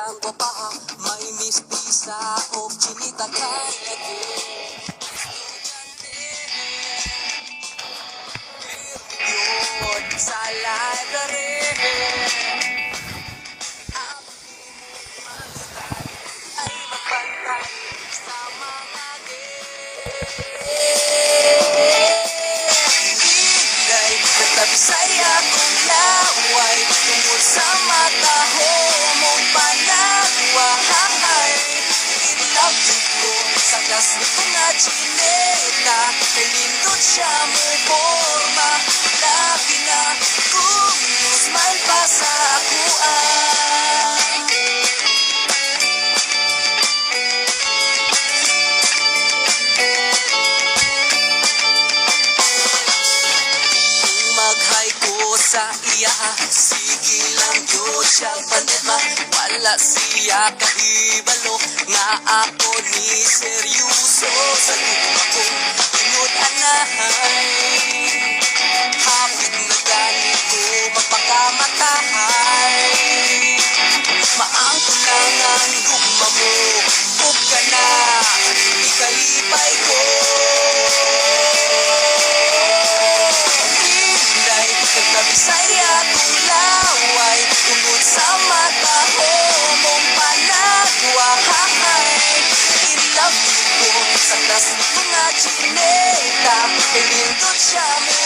ang guwapa, may mistisa o chinita kay lagi. Yun sa library, ay magbantay sa mga Hinday, nagtabisay akong laway tungod sa mata ho mong panagwahay. In love ko sa gas nito nga chineta, kay lindot siya mo forma. Labi na kung smile pa sa akuan. Maghay ko sa iya, sige lang yun siya panema. Wala siya kahibalo, nga ako ni seryoso. Sa lupa kong pinut-anahay, hapit na gani ko magpakamatay. Maangko lang ang gugma mo, huwag ka na, ikalipay ko. Nagtabisay akong laway tungod sa mata ho mong panagwahay. In love ko sa tas nito nga chineta, kay lindot siya mo